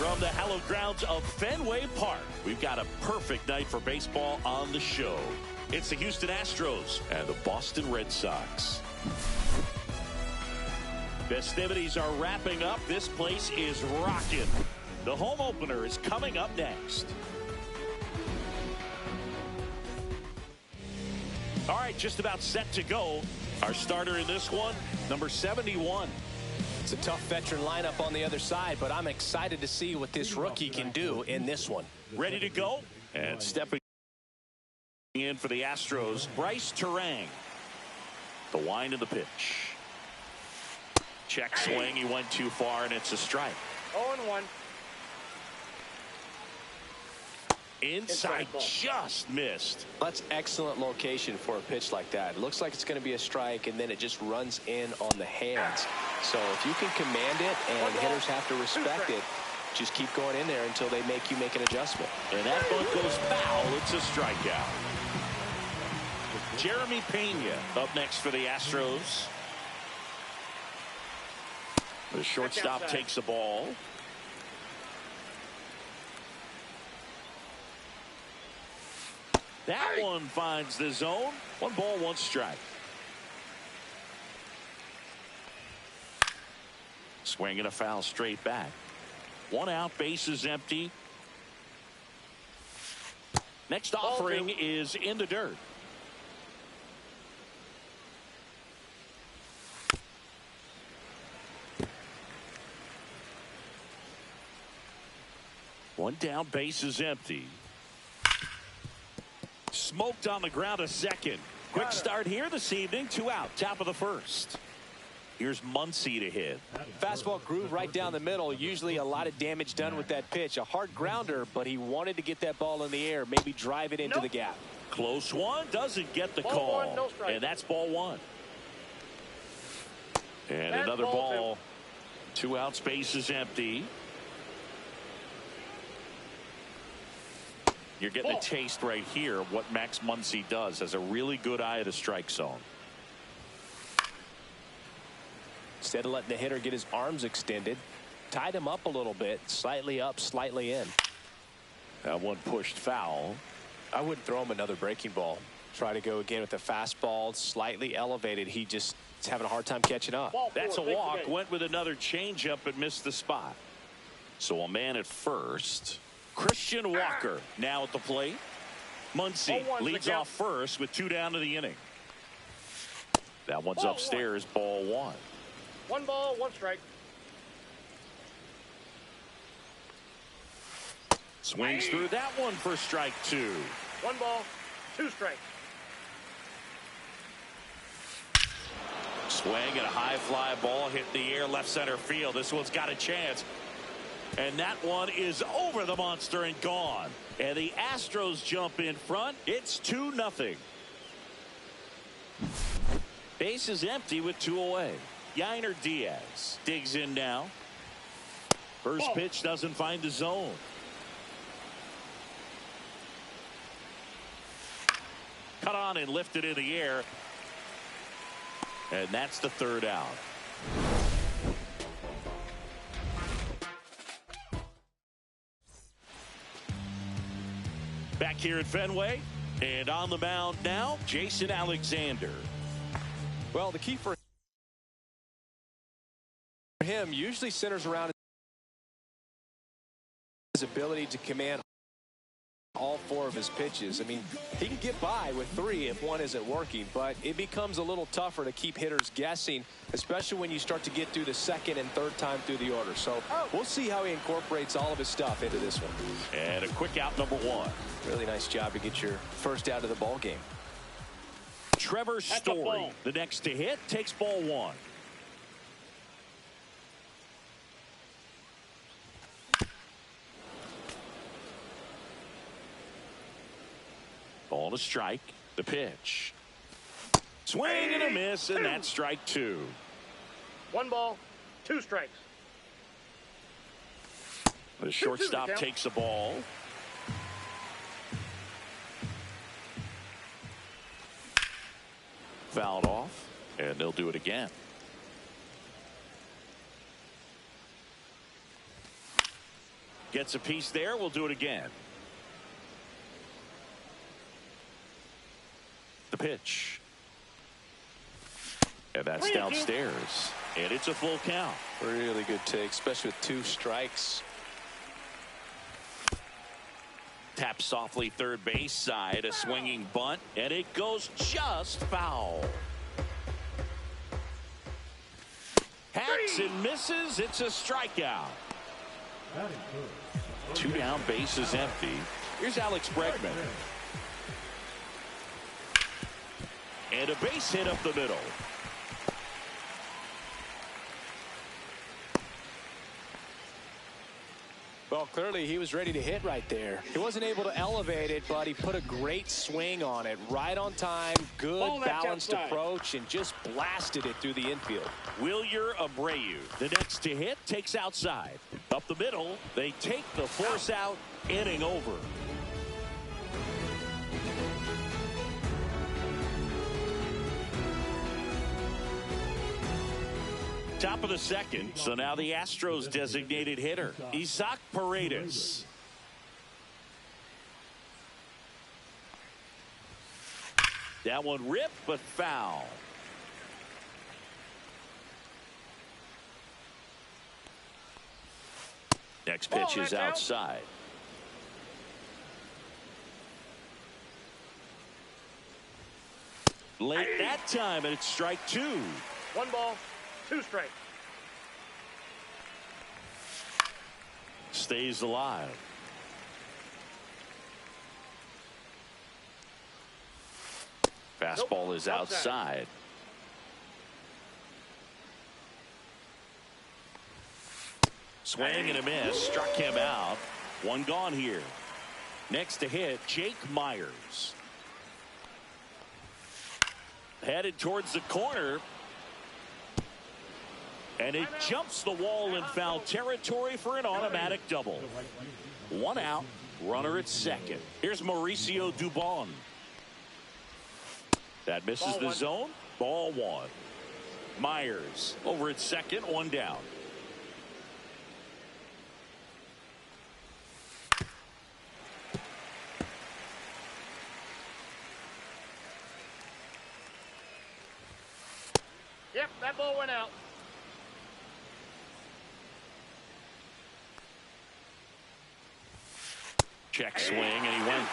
From the hallowed grounds of Fenway Park, we've got a perfect night for baseball on the show. It's the Houston Astros and the Boston Red Sox. Festivities are wrapping up. This place is rocking. The home opener is coming up next. All right, just about set to go. Our starter in this one, number 71. It's a tough veteran lineup on the other side, but I'm excited to see what this rookie can do in this one. Ready to go? And stepping in for the Astros, Bryce Terang. The wind of the pitch. Check swing. He went too far, and it's a strike. 0-1. Inside, just missed. That's excellent location for a pitch like that. It looks like it's going to be a strike, and then it just runs in on the hands. So if you can command it and hitters have to respect it, just keep going in there until they make you make an adjustment. And that one goes foul. It's a strikeout. Jeremy Pena up next for the Astros. The shortstop takes the ball. That one finds the zone. 1 ball, 1 strike. Swing and a foul straight back. 1 out, bases empty. Next offering is in the dirt. One down, bases empty. Smoked on the ground a second. Quick start here this evening. 2 out, top of the first. Here's Muncy to hit. Fastball groove right down the middle. Usually a lot of damage done with that pitch. A hard grounder, but he wanted to get that ball in the air, maybe drive it into the gap. Close one, doesn't get the call. 1, no strike. And that's ball 1. And another ball. 2 out, space is empty. You're getting a taste right here of what Max Muncy does. Has a really good eye at the strike zone. Instead of letting the hitter get his arms extended, tied him up a little bit, slightly up, slightly in. That one pushed foul. I wouldn't throw him another breaking ball. Try to go again with the fastball, slightly elevated. He just is having a hard time catching up. That's a walk. Went with another changeup and missed the spot. So a man at first. Christian Walker now at the plate. Muncy leads off first with 2 down to the inning. That one's upstairs, ball 1. 1 ball, 1 strike. Swings through that one for strike 2. 1 ball, 2 strikes. Swing and a high fly ball hit the air left center field. This one's got a chance. And that one is over the monster and gone. And the Astros jump in front. It's 2-0. Base is empty with 2 away. Yainer Diaz digs in now. First pitch doesn't find the zone. Cut on and lifted in the air. And that's the 3rd out. Back here at Fenway, and on the mound now, Jason Alexander. Well, the key for him usually centers around his ability to command all 4 of his pitches. I mean, he can get by with 3 if 1 isn't working, but it becomes a little tougher to keep hitters guessing, especially when you start to get through the 2nd and 3rd time through the order. So we'll see how he incorporates all of his stuff into this one. And a quick out, number 1. Really nice job to get your first out of the ball game. Trevor Story, the next to hit, takes ball 1. Ball to strike. The pitch. Swing and a miss, and that's strike 2. 1 ball, 2 strikes. The shortstop takes the ball. Fouled off, and they'll do it again. Gets a piece there. We'll do it again. The pitch. And that's downstairs. And it's a full count. Really good take, especially with 2 strikes. Tap softly third base side. A swinging bunt. And it goes just foul. Hacks and misses. It's a strikeout. 2 down, bases empty. Here's Alex Bregman. And a base hit up the middle. Well, clearly he was ready to hit right there. He wasn't able to elevate it, but he put a great swing on it. Right on time, good balanced approach, and just blasted it through the infield. Wilyer Abreu, the next to hit, takes outside. Up the middle, they take the force out, inning over. Top of the second, so now the Astros designated hitter, Isaac Paredes. That one ripped, but foul. Next pitch is outside. Late that time, and it's strike 2. 1 ball, 2 strikes. Stays alive. Fastball is outside. Swing and a miss. Struck him out. 1 gone here. Next to hit, Jake Myers. Headed towards the corner. And it jumps the wall in foul territory for an automatic double. 1 out, runner at second. Here's Mauricio Dubon. That misses the zone. Ball 1. Myers over at second, 1 down. Yep, that ball went out. Check swing, and he went.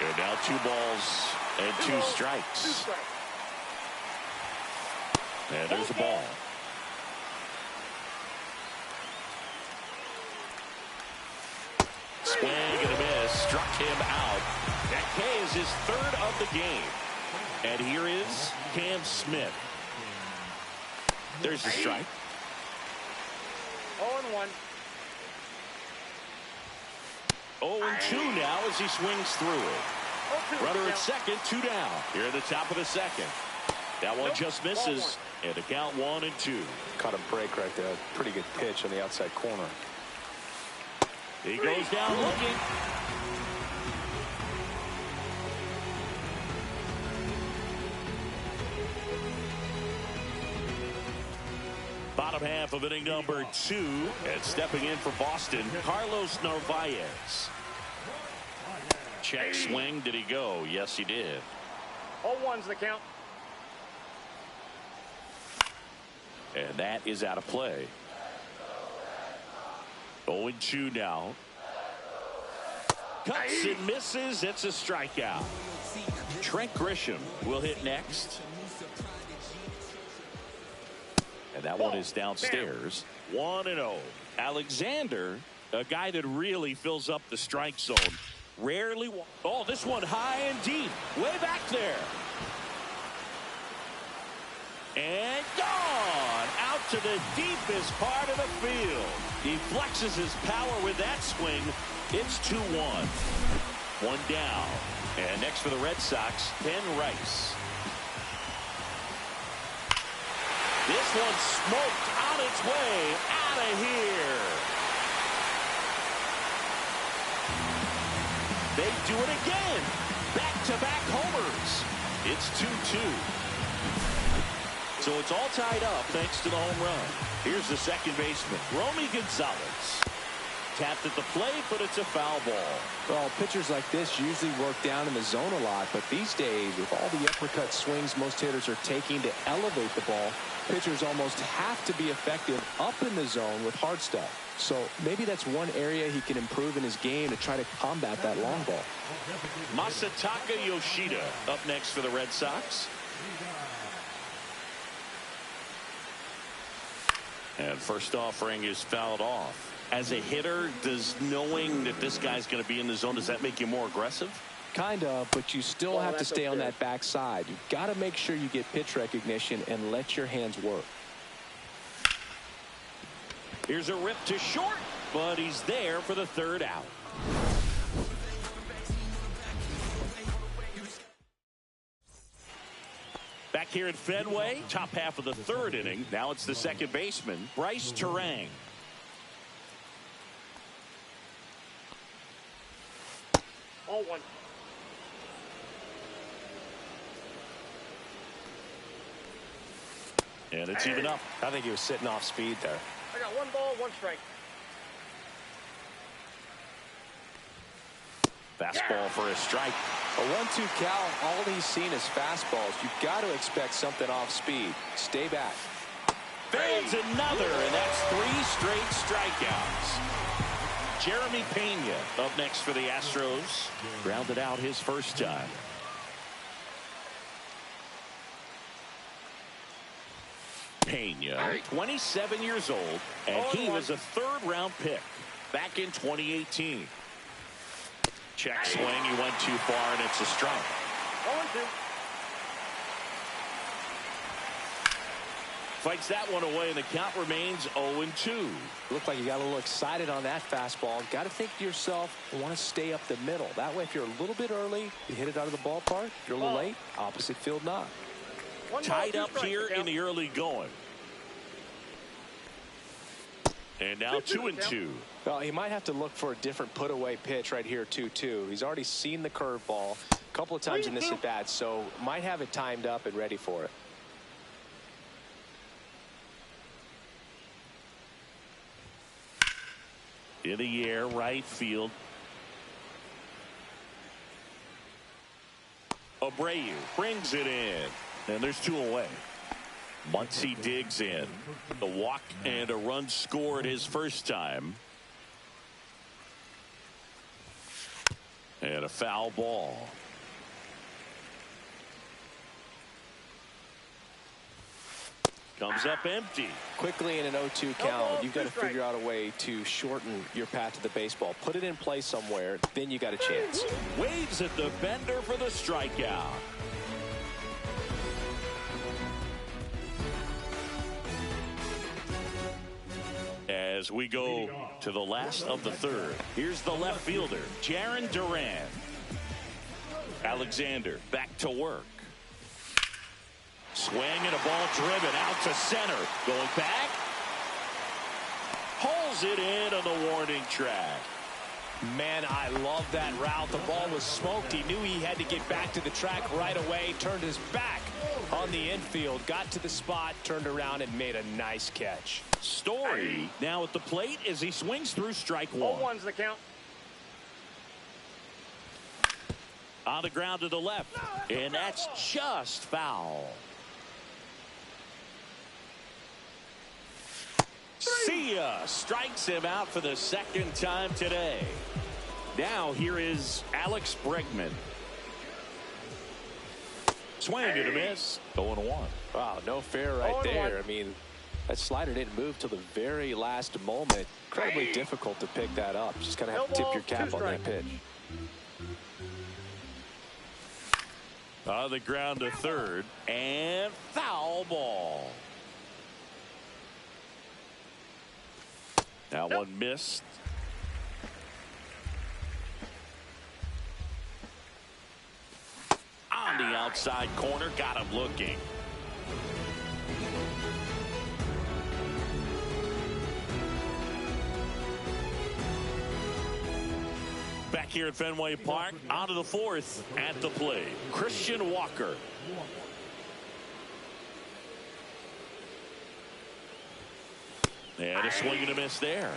And now 2 balls and 2 strikes. And there's a ball. Swing and a miss. Struck him out. That K is his 3rd of the game. And here is Cam Smith. There's the strike. 0-1. 0-2 now as he swings through it. Runner at second, 2 down. Here at the top of the second. That one just misses. And the count 1-2. Caught a break right there. Pretty good pitch on the outside corner. He goes down looking. Bottom half of inning number 2. And stepping in for Boston, Carlos Narvaez. Check swing. Did he go? Yes, he did. 0-1's the count. And that is out of play. 0-2 now. Cuts and misses. It's a strikeout. Trent Grisham will hit next. And that one is downstairs. 1-0. Alexander, a guy that really fills up the strike zone. Rarely. Oh, this one high and deep. Way back there. And gone out to the deepest part of the field. He flexes his power with that swing. It's 2-1. 1 down. And next for the Red Sox, Ken Rice. This one smoked on its way out of here. They do it again. Back-to-back homers. It's 2-2. So it's all tied up thanks to the home run. Here's the second baseman, Romy Gonzalez. tapped at the plate, but it's a foul ball. Well, pitchers like this usually work down in the zone a lot, but these days, with all the uppercut swings most hitters are taking to elevate the ball, pitchers almost have to be effective up in the zone with hard stuff. So maybe that's one area he can improve in his game to try to combat that long ball. Masataka Yoshida up next for the Red Sox. And first offering is fouled off. As a hitter, does knowing that this guy's going to be in the zone, does that make you more aggressive? Kind of, but you still have to stay on that backside. You've got to make sure you get pitch recognition and let your hands work. Here's a rip to short, but he's there for the third out. Back here at Fenway, top half of the third inning. Now it's the second baseman, Bryce Terang. All one. And it's even up. I think he was sitting off speed there. I got 1 ball, 1 strike. Fastball for a strike. A 1-2 count, all he's seen is fastballs. You've got to expect something off speed. Stay back. Fans another, and that's 3 straight strikeouts. Jeremy Pena up next for the Astros. Grounded out his first time. Pena, 27 years old, and he was a third-round pick back in 2018. Check swing, he went too far, and it's a strike. 0-2. Fights that one away, and the count remains 0-2. Looked like you got a little excited on that fastball. Got to think to yourself, I want to stay up the middle. That way, if you're a little bit early, you hit it out of the ballpark. If you're a little late, opposite field knock. Tied up here in the early going. And now 2-2. Well, he might have to look for a different put-away pitch right here, 2-2. He's already seen the curveball a couple of times in this at-bat, so might have it timed up and ready for it. In the air, right field. Abreu brings it in. And there's 2 away. Muncy digs in. The walk and a run scored his first time. And a foul ball. Comes up empty. Quickly in an 0-2 count, you've got to figure out a way to shorten your path to the baseball. Put it in play somewhere, then you got a chance. Waves at the bender for the strikeout. As we go to the last of the third, here's the left fielder, Jarren Duran. Alexander back to work. Swing and a ball driven out to center. Going back. Pulls it in on the warning track. Man, I love that route. The ball was smoked. He knew he had to get back to the track right away. Turned his back on the infield. Got to the spot, turned around, and made a nice catch. Story now at the plate as he swings through strike 1. 0-1's the count. On the ground to the left. And that's just foul. See ya. Strikes him out for the second time today. Now here is Alex Bregman. Swing and a miss. 0-1. Wow, no fair right there. I mean, that slider didn't move till the very last moment. Incredibly difficult to pick that up. Just kind of have to tip your cap on that pitch. On the ground to third. And foul ball. That one missed. On the outside corner, got him looking. Back here at Fenway Park, on to the fourth at the plate, Christian Walker. And a swing and a miss there.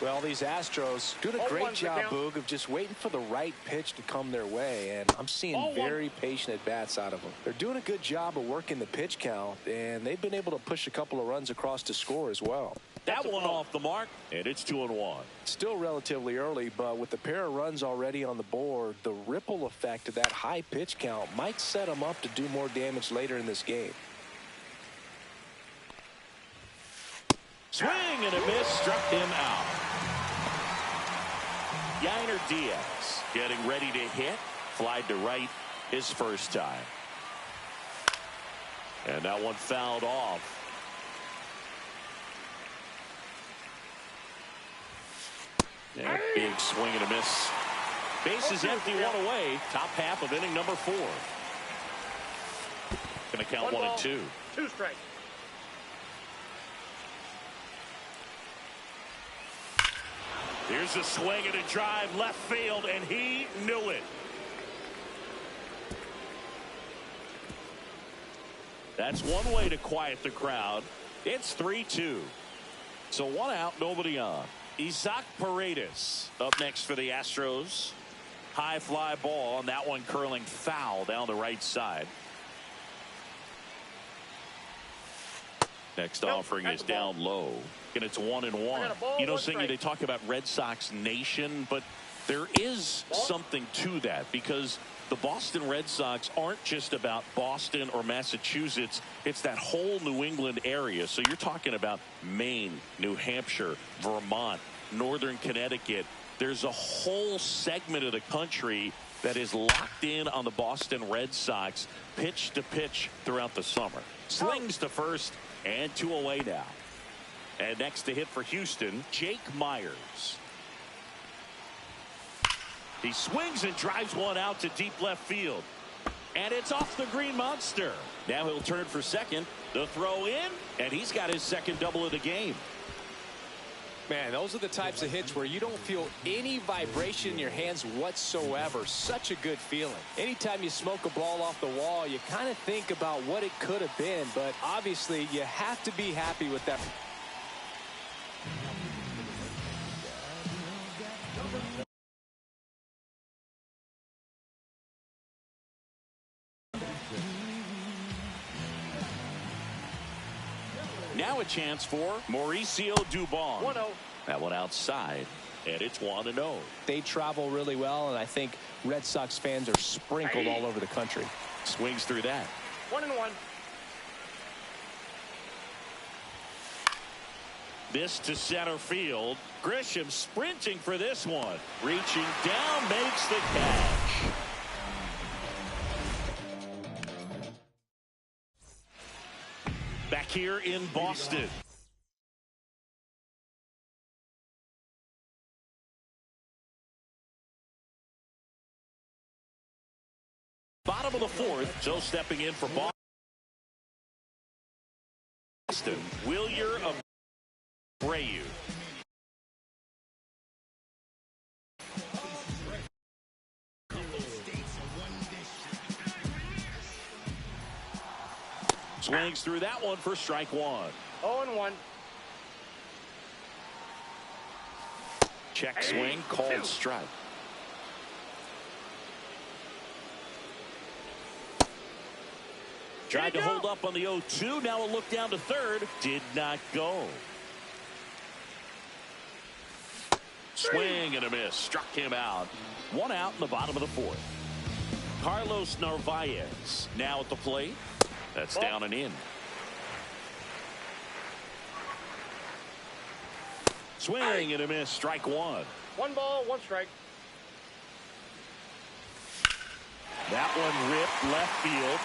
Well, these Astros doing a great job, Boog, of just waiting for the right pitch to come their way, and I'm seeing very patient at-bats out of them. They're doing a good job of working the pitch count, and they've been able to push a couple of runs across to score as well. That one off the mark, and it's 2-1. Still relatively early, but with the pair of runs already on the board, the ripple effect of that high pitch count might set them up to do more damage later in this game. Swing and a miss, struck him out. Yainer Diaz getting ready to hit, flied to right his first time. And that one fouled off. And a big swing and a miss. Bases empty, one away. Top half of inning number 4. Going to count 1 and 2. 2 strikes. Here's a swing and a drive left field, and he knew it. That's one way to quiet the crowd. It's 3-2. So 1 out, nobody on. Isaac Paredes up next for the Astros. High fly ball, and that one curling foul down the right side. Next offering is down low, and it's 1-1. You know, Singy, they talk about Red Sox Nation, but there is something to that, because the Boston Red Sox aren't just about Boston or Massachusetts. It's that whole New England area. So you're talking about Maine, New Hampshire, Vermont, Northern Connecticut. There's a whole segment of the country that is locked in on the Boston Red Sox pitch to pitch throughout the summer. Slings to first, and 2 away now. And next to hit for Houston, Jake Myers. He swings and drives one out to deep left field. And it's off the Green Monster. Now he'll turn for second. The throw in, and he's got his second double of the game. Man, those are the types of hits where you don't feel any vibration in your hands whatsoever. Such a good feeling. Anytime you smoke a ball off the wall, you kind of think about what it could have been, but obviously you have to be happy with that. Now a chance for Mauricio Dubon. 1-0. That one outside, and it's 1-0. They travel really well, and I think Red Sox fans are sprinkled all over the country. Swings through that. 1-1. This to center field. Grisham sprinting for this one. Reaching down, makes the catch. Back here in Boston. Bottom of the 4th, so stepping in for Boston, Wilyer Abreu. Swings through that one for strike 1. 0-1. Check swing, called strike. Tried to hold up on the 0-2. Now a look down to third. Did not go. Swing and a miss. Struck him out. 1 out in the bottom of the 4th. Carlos Narvaez now at the plate. That's down and in. Swing and a miss. Strike 1. 1 ball, 1 strike. That one ripped left field.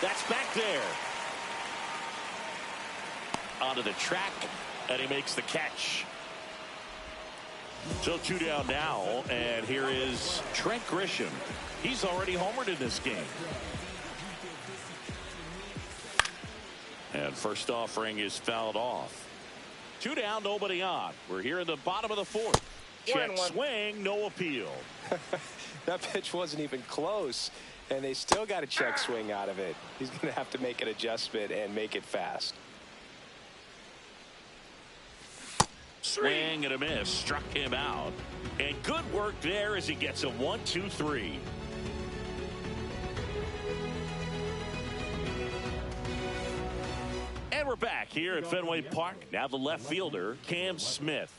That's back there. Onto the track, and he makes the catch. So 2 down now, and here is Trent Grisham. He's already homered in this game. And first offering is fouled off. 2 down, nobody on. We're here in the bottom of the 4th. Check swing, no appeal. That pitch wasn't even close, and they still got a check swing out of it. He's going to have to make an adjustment and make it fast. Swing and a miss. Struck him out. And good work there as he gets a 1-2-3. And we're back here at Fenway Park. Now the left fielder, Cam Smith.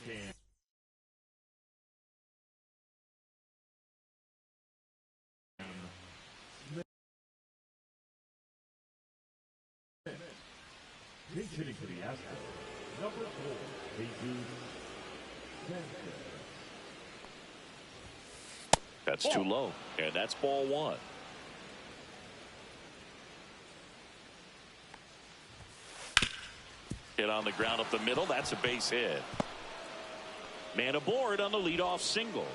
Hitting for the Astros, number 4, Jesus Sanchez. That's too low, and that's ball one. Hit on the ground up the middle. That's a base hit. Man aboard on the leadoff single.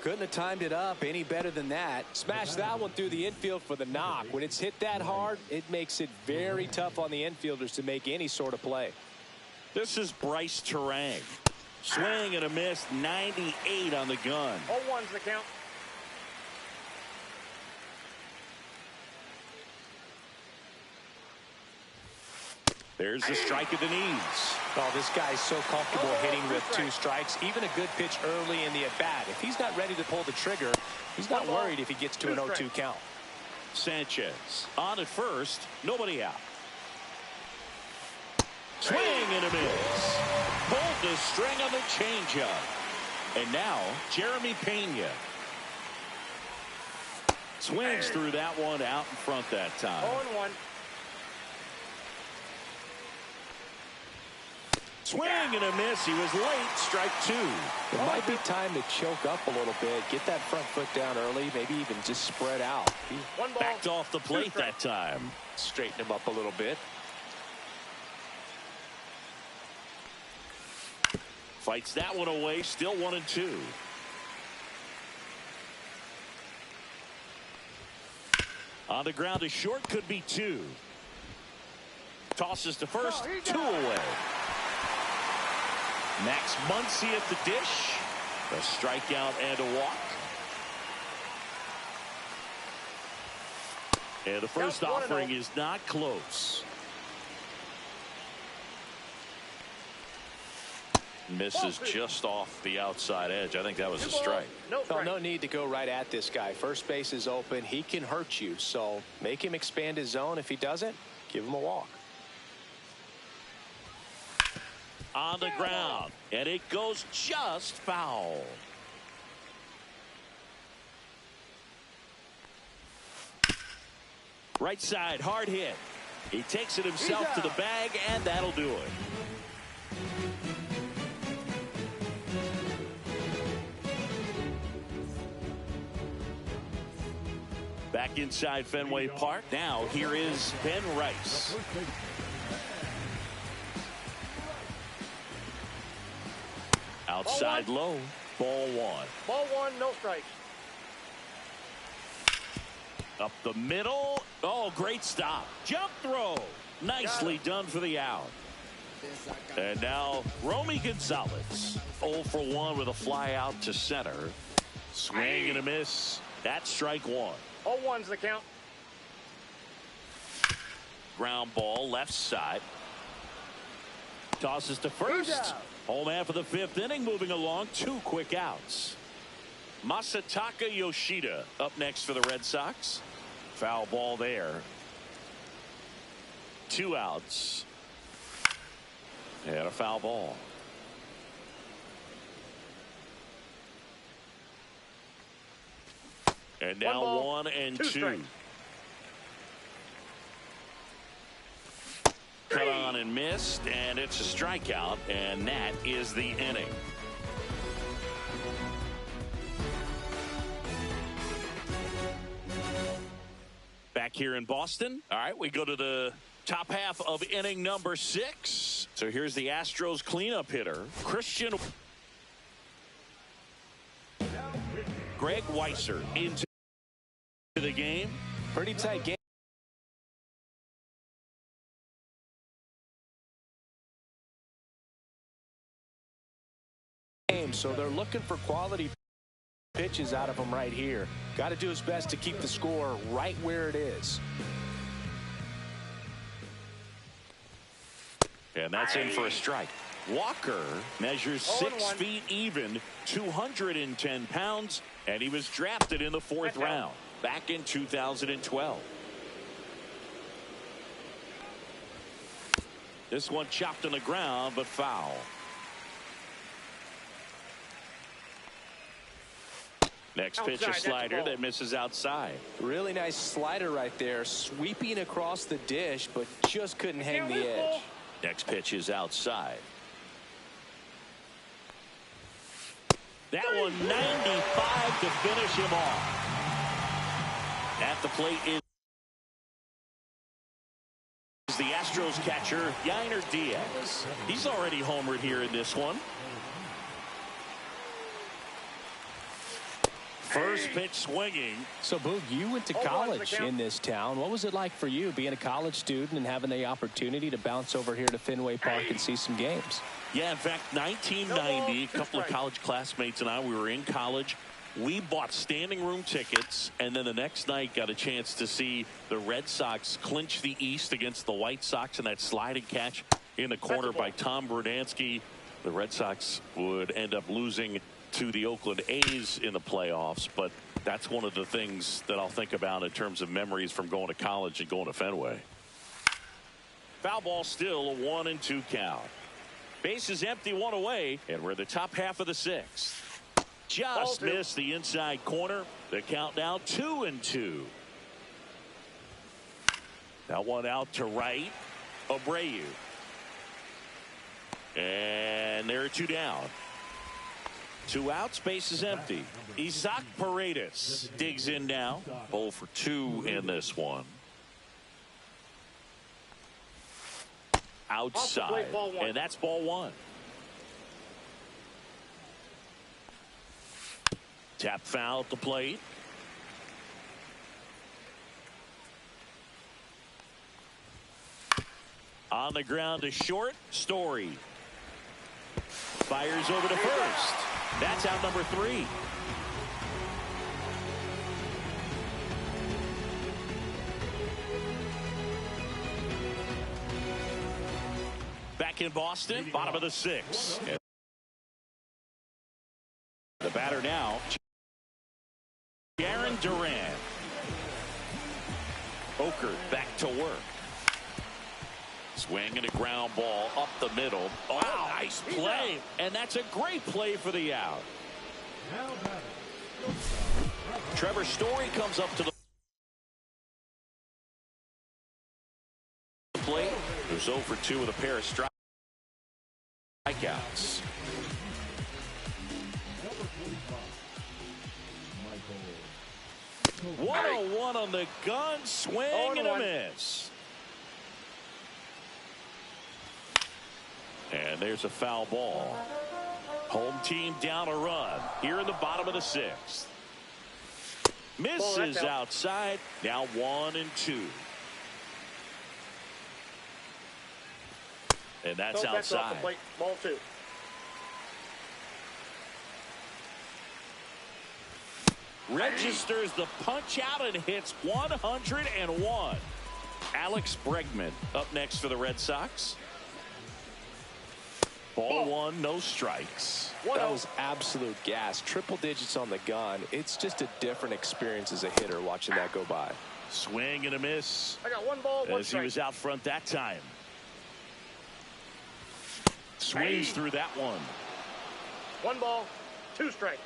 Couldn't have timed it up any better than that. Smash that one through the infield for the knock. When it's hit that hard, it makes it very tough on the infielders to make any sort of play. This is Bryce Terang. Swing and a miss, 98 on the gun. 0-1's the count. There's the strike at the knees. Oh, this guy's so comfortable hitting with 2 strikes. Even a good pitch early in the at-bat. If he's not ready to pull the trigger, he's not worried if he gets to an 0-2 count. Sanchez on at first, nobody out. Swing and a miss. Pulled the string on the changeup. And now Jeremy Pena swings through that one out in front that time. 0-1. Swing and a miss. He was late. Strike 2. It might be time to choke up a little bit. Get that front foot down early. Maybe even just spread out. He backed off the plate that time. Straighten him up a little bit. Fights that one away. Still 1-2. On the ground to short. Could be 2. Tosses to first. 2 away. Max Muncy at the dish. A strikeout and a walk. And the first offering is not close. Misses just off the outside edge. I think that was a strike. No need to go right at this guy. First base is open. He can hurt you. So make him expand his zone. If he doesn't, give him a walk. On the ground, and it goes just foul. Right side, hard hit. He takes it himself to the bag, and that'll do it. Back inside Fenway Park. Now here is Ben Rice. Outside low, ball 1. Ball 1, no strikes. Up the middle. Oh, great stop. Jump throw. Nicely done for the out. And now Romy Gonzalez. 0 for 1 with a fly out to center. Swing and a miss. That's strike 1. 0-1's the count. Ground ball left side. Tosses to first. Home half of the 5th inning, moving along. 2 quick outs. Masataka Yoshida up next for the Red Sox. Foul ball there. 2 outs. And a foul ball. And now 1-2. Cut on and missed, and it's a strikeout, and that is the inning. Back here in Boston. All right, we go to the top half of inning number 6. So here's the Astros cleanup hitter, Christian. Greg Weisser into the game. Pretty tight game. So they're looking for quality pitches out of him right here. Got to do his best to keep the score right where it is. And that's in for a strike. Walker measures 6 feet even, 210 pounds, and he was drafted in the 4th round back in 2012. This one chopped on the ground, but foul. Next pitch, a slider that misses outside. Really nice slider right there, sweeping across the dish, but just couldn't hang the edge. Next pitch is outside. That one 95 to finish him off. At the plate is the Astros catcher, Yainer Diaz. He's already homered here in this one. First pitch swinging. So, Boog, you went to college in this town. What was it like for you being a college student and having the opportunity to bounce over here to Fenway Park and see some games? Yeah, in fact, 1990, a couple of college classmates and I, we were in college. We bought standing room tickets, and then the next night got a chance to see the Red Sox clinch the East against the White Sox in that sliding catch in the corner by Tom Brunansky. The Red Sox would end up losing to the Oakland A's in the playoffs, but that's one of the things that I'll think about in terms of memories from going to college and going to Fenway. Foul ball, still a 1-2 count. Base is empty, one away, and we're in the top half of the 6th. Just missed the inside corner. The count now 2-2. That one out to right. Abreu. And there are 2 down. 2 outs, base is empty. Isaac Paredes digs in now. 0 for 2 in this one. Outside, and that's ball 1. Tap foul at the plate. On the ground to short. Story fires over to first. That's out number 3. Back in Boston, bottom of the 6th. And the batter now, Aaron Duran. Oker back to work. Swing and a ground ball up the middle. Oh, nice play. And that's a great play for the out. Trevor Story comes up to the plate. There's 0 for 2 with a pair of strikeouts. One on the gun, swing and a miss. And there's a foul ball. Home team down a run here in the bottom of the 6th. Misses outside. Now 1-2. And that's outside. Ball 2. Registers the punch out and hits 101. Alex Bregman up next for the Red Sox. Ball 1, no strikes. That was absolute gas. Triple digits on the gun. It's just a different experience as a hitter watching that go by. Swing and a miss. I got 1 ball, 1 as he was out front that time. Swings through that one. 1 ball, 2 strikes.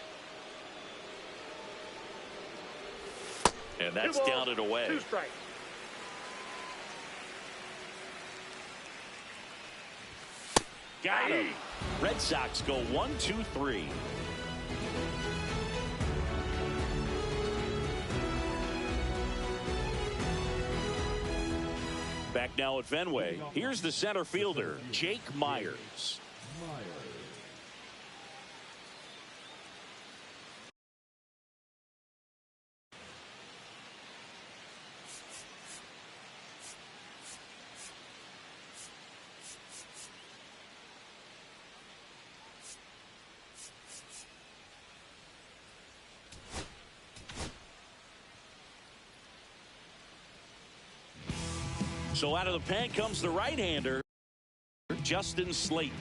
And that's down and away. 2 strikes. Got him. Red Sox go 1-2-3. Back now at Fenway. Here's the center fielder, Jake Myers. So out of the pen comes the right-hander, Justin Slayton.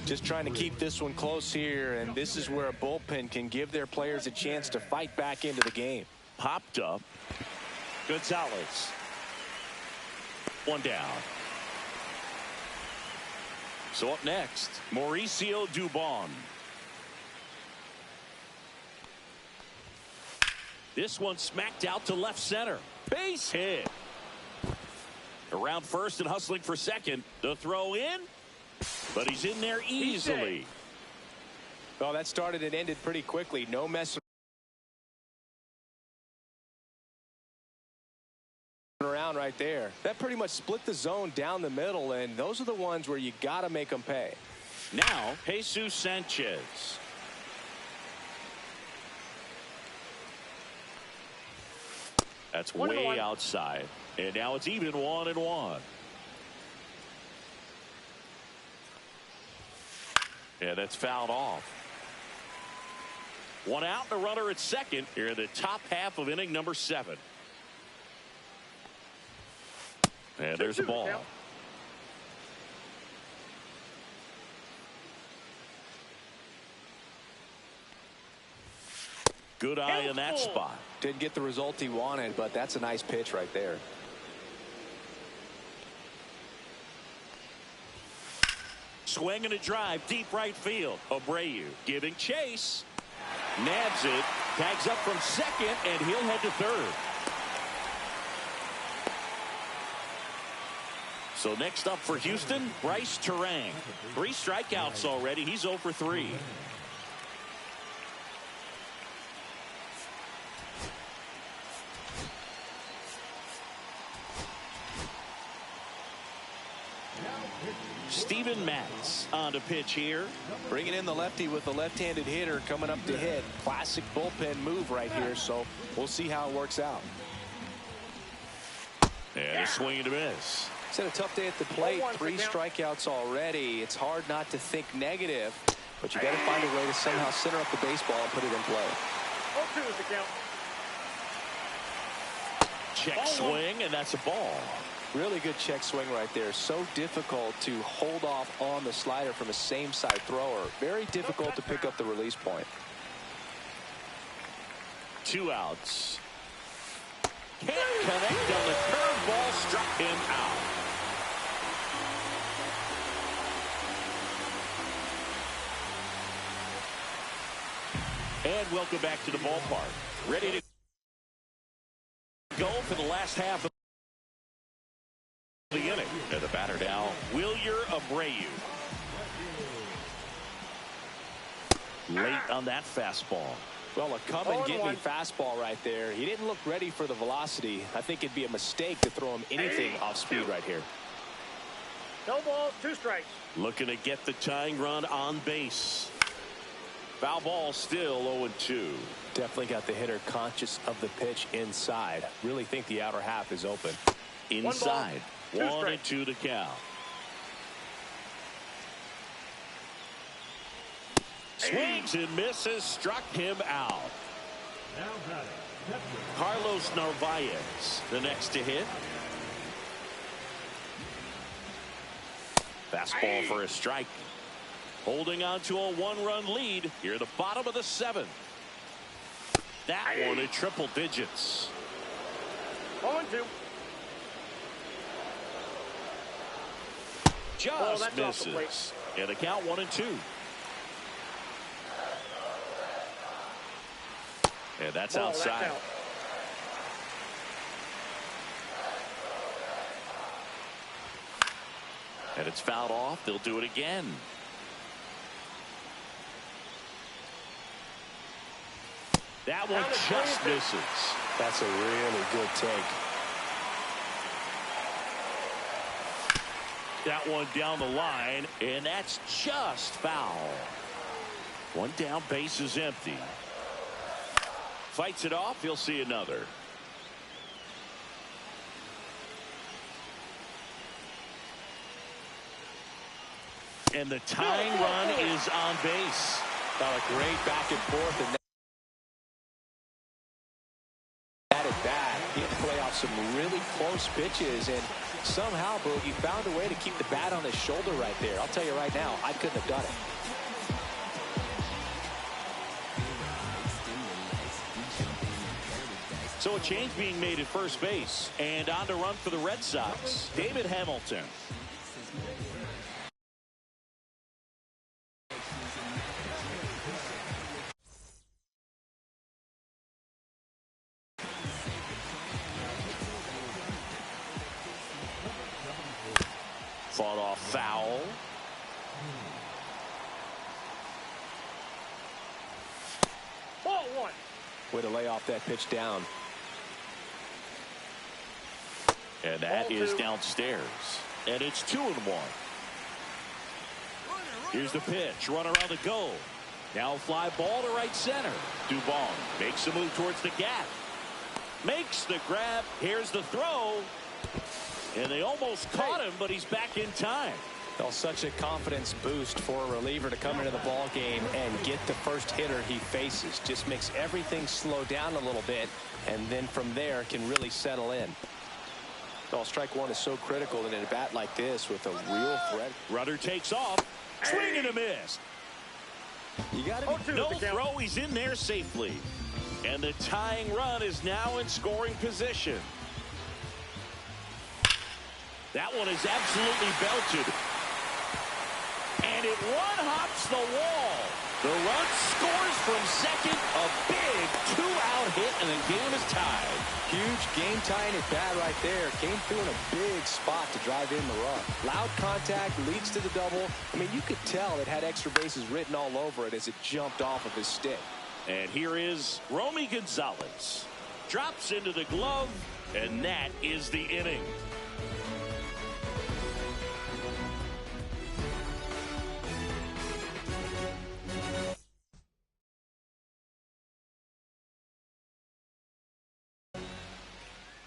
Just trying to keep this one close here, and this is where a bullpen can give their players a chance to fight back into the game. Popped up. Gonzalez. One down. So up next, Mauricio Dubon. This one smacked out to left center. Base hit. Around first and hustling for second. The throw in, but he's in there easily. Well, that started and ended pretty quickly. No messing around right there. That pretty much split the zone down the middle, and those are the ones where you got to make them pay. Now, Jesus Sanchez. That's way outside. And now it's even 1-1. Yeah, that's fouled off. One out and a runner at second here in the top half of inning number 7. And there's the ball. Good eye in that spot. Didn't get the result he wanted, but that's a nice pitch right there. Swing and a drive, deep right field. Abreu giving chase. Nabs it. Tags up from second, and he'll head to third. So next up for Houston, Bryce Terang. 3 strikeouts already. He's 0 for 3. Steven Matz on to pitch here. Bringing in the lefty with the left-handed hitter coming up to hit. Classic bullpen move right here, so we'll see how it works out. And a swing and a miss. It's had a tough day at the plate. 3 strikeouts already. It's hard not to think negative, but you got to find a way to somehow center up the baseball and put it in play. 0-2 is the count. Check swing, and that's a ball. Really good check swing right there. So difficult to hold off on the slider from a same side thrower. Very difficult to pick up the release point. 2 outs. Can't connect on the curveball, struck him out. And welcome back to the ballpark. Ready to go for the last half of the inning. And the batter now, Wilyer Abreu. Late on that fastball. Well, a come and get me fastball right there. He didn't look ready for the velocity. I think it'd be a mistake to throw him anything off speed right here. No balls, 2 strikes. Looking to get the tying run on base. Foul ball, still 0-2. Definitely got the hitter conscious of the pitch inside. Really think the outer half is open. Inside. 1-2 to count. Swings and misses, struck him out. Carlos Narvaez, the next to hit. Fastball for a strike. Holding on to a 1-run lead here at the bottom of the 7th. That one in triple digits. 0-2. Just misses. And the count 1-2. And that's outside. That's out. And it's fouled off. They'll do it again. That one just misses. That's a really good take. That one down the line, and that's just foul. One down, base is empty. Fights it off, he'll see another. And the tying run is on base. A great back and forth, and that at bat. He had to play off some really close pitches, and Somehow, Boogie found a way to keep the bat on his shoulder right there. I'll tell you right now, I couldn't have done it. So a change being made at first base. And on to run for the Red Sox, David Hamilton. Fought off foul. Ball one. Way to lay off that pitch down. And that is downstairs. And it's 2-1. Here's the pitch. Runner on the go. Now fly ball to right center. Dubon makes a move towards the gap. Makes the grab. Here's the throw. And they almost caught him, but he's back in time. Well, such a confidence boost for a reliever to come into the ball game and get the first hitter he faces. Just makes everything slow down a little bit, and then from there can really settle in. Well, strike one is so critical in a bat like this with a real threat. Runner takes off. Swing and a miss. You got it. No throw. He's in there safely. And the tying run is now in scoring position. That one is absolutely belted. And it one-hops the wall. The run scores from second. A big two-out hit, and the game is tied. Huge game-tying at bat right there. Came through in a big spot to drive in the run. Loud contact leads to the double. I mean, you could tell it had extra bases written all over it as it jumped off of his stick. And here is Romy Gonzalez. Drops into the glove, and that is the inning.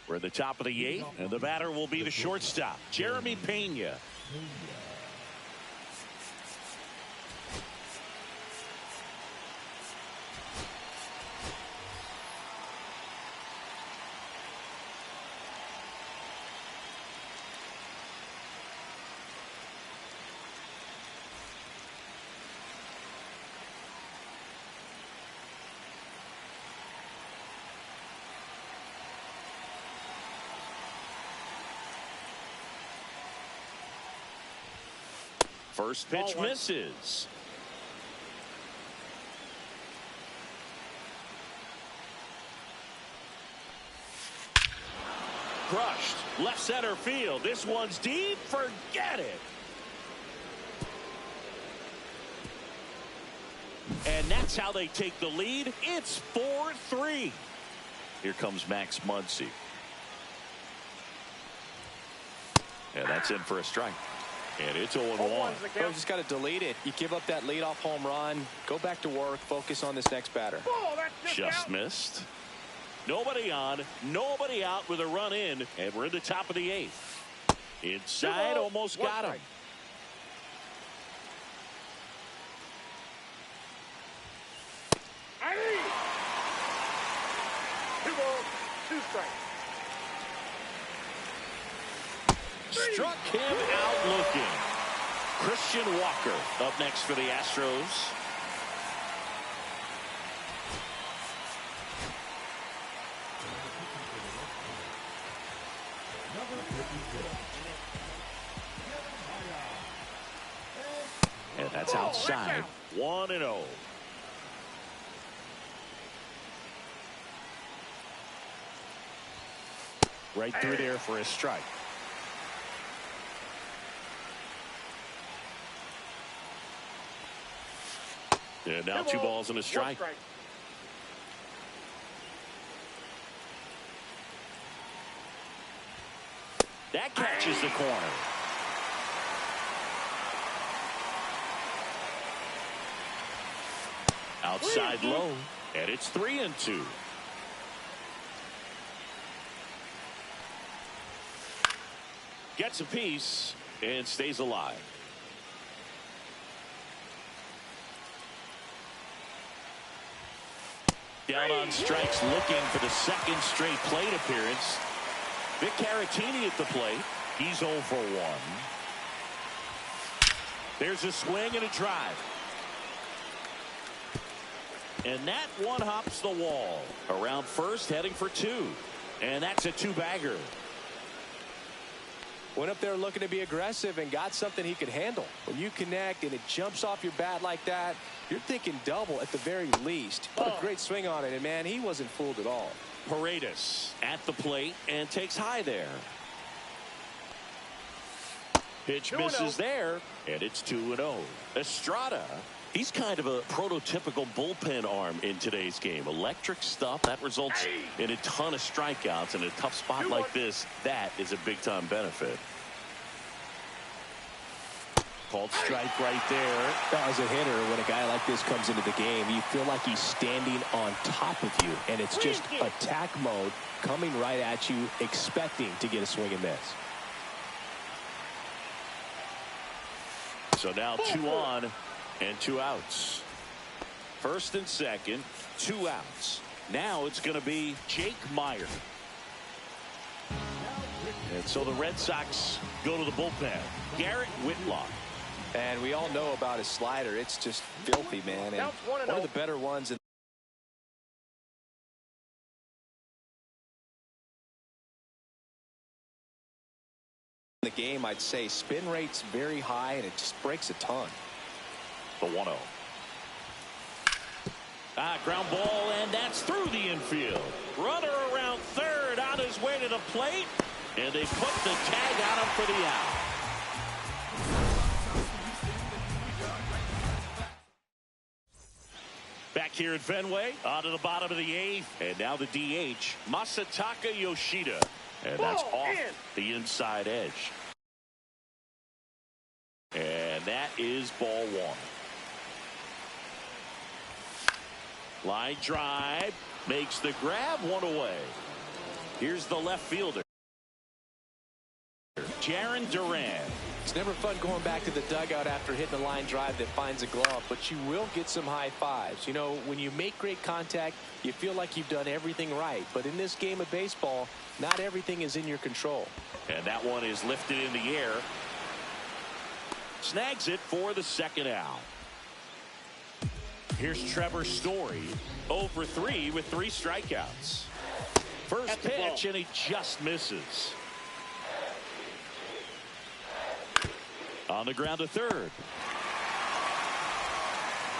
We're at the top of the 8th, and the batter will be the shortstop, Jeremy Pena. First pitch misses. Crushed. Left center field. This one's deep. Forget it. And that's how they take the lead. It's 4-3. Here comes Max Muncy. And that's in for a strike. And it's 0-1. You just got to delete it. You give up that leadoff home run. Go back to work. Focus on this next batter. Just missed. Nobody on, nobody out with a run in, and we're in the top of the 8th. Inside, almost got him. Two balls, two strikes. Struck him out looking. Christian Walker up next for the Astros. And that's outside. 1-0. Right through there for a strike. And now 2 balls and a strike. That catches the corner. Outside low, and it's 3-2. Gets a piece and stays alive. Down on strikes, looking for the second straight plate appearance. Vic Caratini at the plate. He's 0 for 1. There's a swing and a drive. And that one hops the wall. Around first, heading for 2. And that's a 2-bagger. Went up there looking to be aggressive and got something he could handle. When you connect and it jumps off your bat like that, you're thinking double at the very least. What a great swing on it, and man, he wasn't fooled at all. Paredes at the plate and takes high there. Pitch misses there, and it's 2-0. Estrada, he's kind of a prototypical bullpen arm in today's game. Electric stuff that results in a ton of strikeouts. In a tough spot like this, that is a big-time benefit. Called strike right there. As a hitter, when a guy like this comes into the game, you feel like he's standing on top of you, and it's just attack mode coming right at you, expecting to get a swing and miss. So now 2 on and 2 outs. First and second, 2 outs. Now it's going to be Jake Meyer. And so the Red Sox go to the bullpen. Garrett Whitlock. And we all know about his slider. It's just filthy, man. And one of the better ones in the game, I'd say. Spin rate's very high, and it just breaks a ton. The 1-0. Ground ball, and that's through the infield. Runner around third on his way to the plate, and they put the tag on him for the out. Back here at Fenway, on to the bottom of the 8th, and now the DH, Masataka Yoshida. And that's off the inside edge. And that is ball 1. Line drive, makes the grab, 1 away. Here's the left fielder, Jarren Duran. It's never fun going back to the dugout after hitting a line drive that finds a glove, but you will get some high fives. You know, when you make great contact, you feel like you've done everything right. But in this game of baseball, not everything is in your control. And that one is lifted in the air. Snags it for the second out. Here's Trevor Story, 0 for 3 with 3 strikeouts. First pitch, and he just misses. On the ground to third.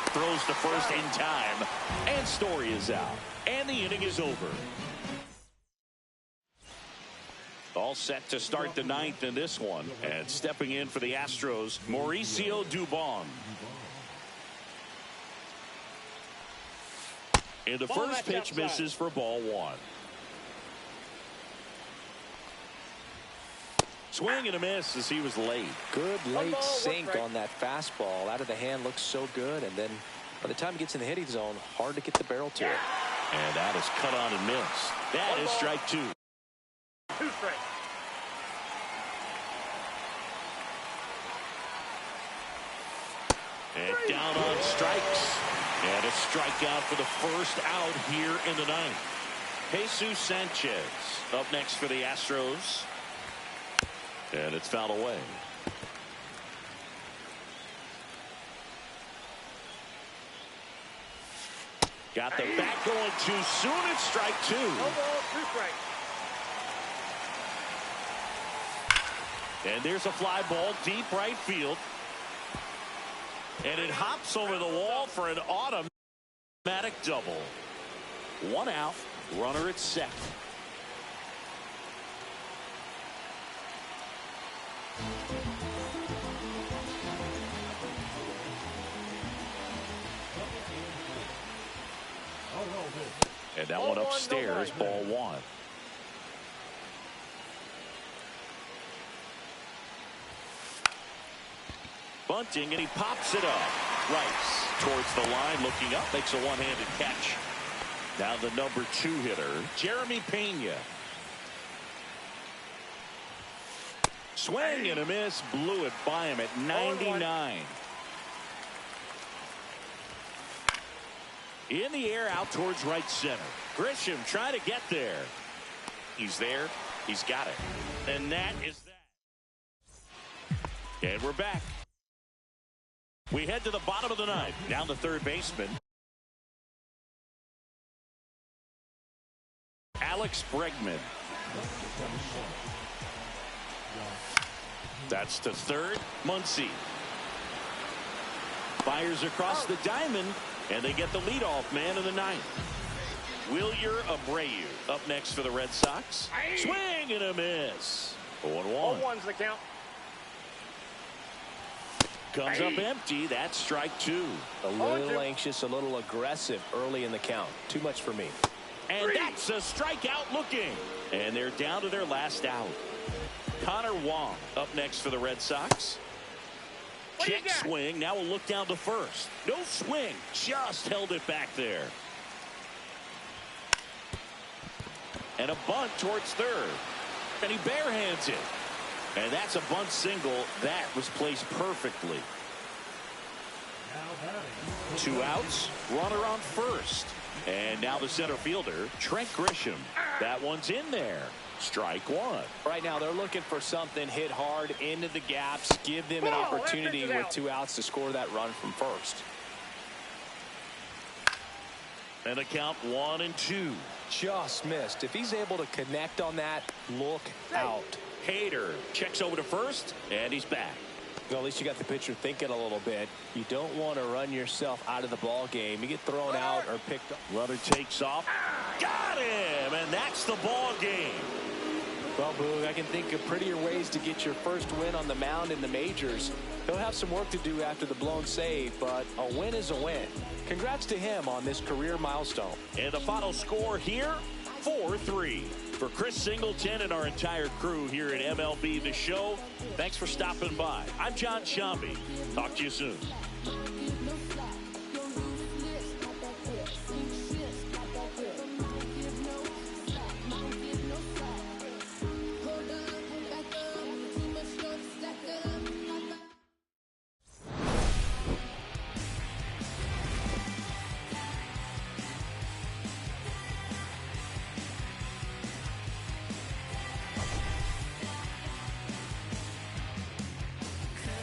Throws to first in time, and Story is out. And the inning is over. All set to start the 9th in this one. And stepping in for the Astros, Mauricio Dubon. And the first pitch misses for ball 1. Swing and a miss as he was late. Good late sink on that fastball. Out of the hand, looks so good. And then by the time he gets in the hitting zone, hard to get the barrel to it. And that is cut on and missed. That is strike 2. 2 strikes. And down on strikes. And a strikeout for the first out here in the 9th. Jesus Sanchez up next for the Astros. And it's fouled away. Got the bat going too soon. It's strike 2. 1 ball, 2 strikes. And there's a fly ball deep right field. And it hops over the wall for an automatic double. 1 out, runner at second. And that one upstairs, ball 1. Bunting, and he pops it up. Rice towards the line, looking up, makes a one-handed catch. Now the number 2 hitter, Jeremy Pena. Swing and a miss, blew it by him at 99. In the air, out towards right center. Grisham trying to get there. He's there. He's got it. And that is that. And we're back. We head to the bottom of the ninth. Down the third baseman. Alex Bregman. That's to third. Muncy fires across the diamond, and they get the leadoff man in the ninth. Wilyer Abreu up next for the Red Sox. Swing and a miss. 0-1. 0-1's the count. Comes up empty. That's strike two. A little anxious, a little aggressive early in the count. Too much for me. And that's a strikeout looking. And they're down to their last out. Connor Wong up next for the Red Sox. Check swing. Now we'll look down to first. No swing. Just held it back there. And a bunt towards third. And he barehands it. And that's a bunt single. That was placed perfectly. 2 outs. Runner on first. And now the center fielder, Trent Grisham. That one's in there. Strike one. Right now they're looking for something hit hard into the gaps. Give them an opportunity with 2 outs to score that run from first. And a count 1-2. Just missed. If he's able to connect on that, look out. Hader checks over to first, and he's back. Well, at least you got the pitcher thinking a little bit. You don't want to run yourself out of the ball game. You get thrown out or picked up. Runner takes off. Got him, and that's the ball game. Well, Boog, I can think of prettier ways to get your first win on the mound in the majors. He'll have some work to do after the blown save, but a win is a win. Congrats to him on this career milestone. And the final score here, 4-3. For Chris Singleton and our entire crew here at MLB The Show, thanks for stopping by. I'm John Shambi. Talk to you soon.